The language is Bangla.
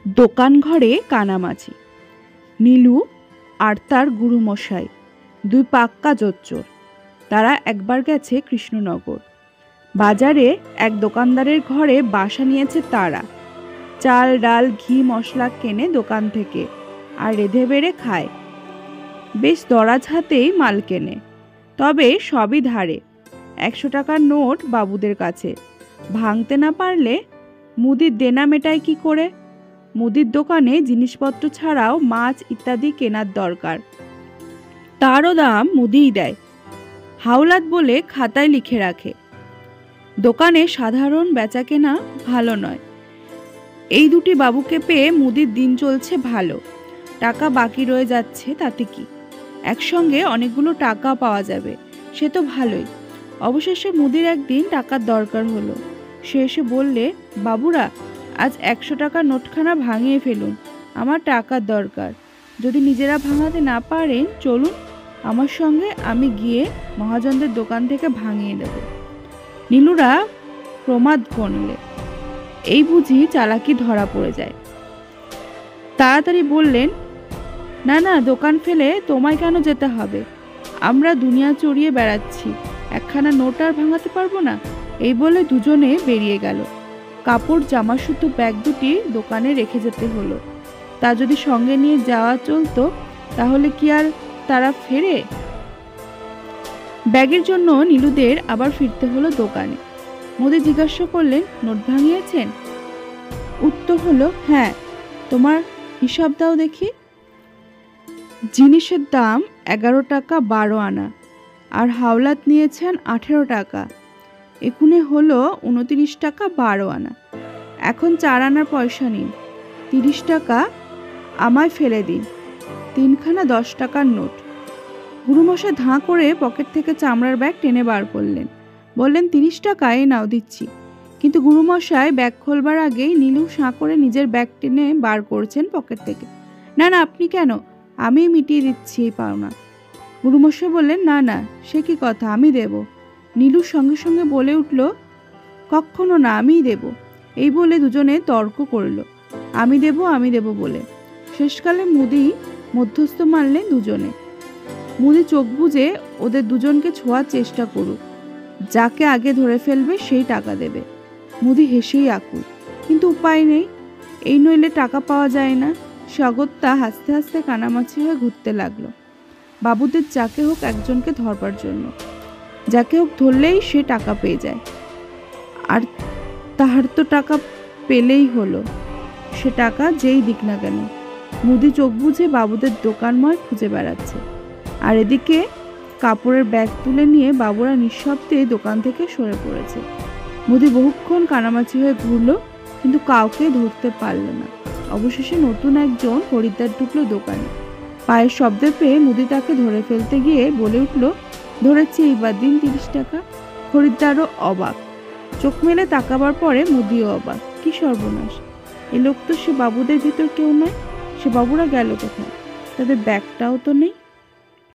দোকান ঘরে কানামাছি। নীলু আর তার গুরুমশাই দুই পাক্কা জোচ্চোর। তারা একবার গেছে কৃষ্ণনগর। বাজারে এক দোকানদারের ঘরে বাসা নিয়েছে তারা। চাল ডাল ঘি মশলা কেনে দোকান থেকে আর রেঁধে বেড়ে খায়। বেশ দরাজ হাতেই মাল কেনে, তবে সবই ধারে। 100 টাকার নোট বাবুদের কাছে। ভাঙতে না পারলে মুদির দেনা মেটায় কি করে? মুদির দোকানে জিনিসপত্র ছাড়াও মাছ ইত্যাদি কেনার দরকার, তারও দাম মুদিই দেয়। হাওলাত বলে খাতায় লিখে রাখে। দোকানে সাধারণ বেচা কেনা ভালো নয়। এই দুটি বাবুকে পেয়ে মুদির দিন চলছে ভালো। টাকা বাকি রয়ে যাচ্ছে, তাতে কি? একসঙ্গে অনেকগুলো টাকা পাওয়া যাবে, সে তো ভালোই। অবশেষে মুদির একদিন টাকার দরকার হলো। সে এসে বললে, বাবুরা, আজ 100 টাকার নোটখানা ভাঙিয়ে ফেলুন, আমার টাকার দরকার। যদি নিজেরা ভাঙাতে না পারেন চলুন আমার সঙ্গে, আমি গিয়ে মহাজনদের দোকান থেকে ভাঙিয়ে দেব। নীলুরা প্রমাদ গণলে, এই বুঝি চালাকি ধরা পড়ে যায়। তাড়াতাড়ি বললেন, না না, দোকান ফেলে তোমায় কেন যেতে হবে? আমরা দুনিয়া চড়িয়ে বেড়াচ্ছি, একখানা নোট আর ভাঙাতে পারবো না? এই বলে দুজনে বেরিয়ে গেল। কাপড় জামা সুতো ব্যাগ দুটি দোকানে রেখে যেতে হলো। তা যদি সঙ্গে নিয়ে যাওয়া চলতো তাহলে কি আর তারা ফেরে? ব্যাগের জন্য নীলুদের আবার ফিরতে হলো দোকানে। মোদি জিজ্ঞাসা করলেন, নোট ভাঙিয়েছেন? উত্তর হলো, হ্যাঁ। তোমার হিসাব দাও দেখি। জিনিসের দাম 11 টাকা 12 আনা, আর হাওলাত নিয়েছেন 18 টাকা। একুনে হলো 29 টাকা 12 আনা। এখন 4 আনার পয়সা নিন, 30 টাকা আমায় ফেলে দিন। 3খানা 10 টাকার নোট। গুরুমশাই ধাঁ করে পকেট থেকে চামড়ার ব্যাগ টেনে বার করলেন। বললেন, 30 টাকা, এই নাও দিচ্ছি। কিন্তু গুরুমশাই ব্যাগ খোলবার আগেই নীলু সাঁ করে নিজের ব্যাগ টেনে বার করছেন পকেট থেকে। না না, আপনি কেন? আমি মিটিয়ে দিচ্ছি এই পাওনা। গুরুমশাই বললেন, না না, সে কি কথা, আমি দেব। নীলুর সঙ্গে সঙ্গে বলে উঠল, কখনো না, আমিই দেব। এই বলে দুজনে তর্ক করল, আমি দেব বলে। শেষকালে মুদি মধ্যস্থ মানলেন দুজনে। মুদি চোখ বুজে ওদের দুজনকে ছোঁয়ার চেষ্টা করুক, যাকে আগে ধরে ফেলবে সেই টাকা দেবে। মুদি হেসেই আকুল, কিন্তু উপায় নেই, এই নইলে টাকা পাওয়া যায় না। সে অগত্যা হাসতে হাসতে কানামাছি হয়ে ঘুরতে লাগলো বাবুদের যাকে হোক একজনকে ধরবার জন্য। যাকে হোক ধরলেই সে টাকা পেয়ে যায়, আর তাহার তো টাকা পেলেই হলো, সে টাকা যেই দিক না কেন। মুদি চোখ বুঝে বাবুদের দোকানময় খুঁজে বেড়াচ্ছে, আর এদিকে কাপড়ের ব্যাগ তুলে নিয়ে বাবুরা নিঃশব্দে দোকান থেকে সরে পড়েছে। মুদি বহুক্ষণ কানামাছি হয়ে ঘুরলো, কিন্তু কাউকে ধরতে পারল না। অবশেষে নতুন একজন খরিদ্দার ঢুকলো দোকানে। পায়ের শব্দ পেয়ে মুদি তাকে ধরে ফেলতে গিয়ে বলে উঠল, ধরেছি, এইবার দিন 30 টাকা। খরিদ্দারও অবাক। চোখ মেলে তাকাবার পরে মুদিও অবাক। কি সর্বনাশ! এ লোক তো সে বাবুদের ভিতর কেউ নয়। সে বাবুরা গেল কোথায়? তাদের ব্যাগটাও তো নেই।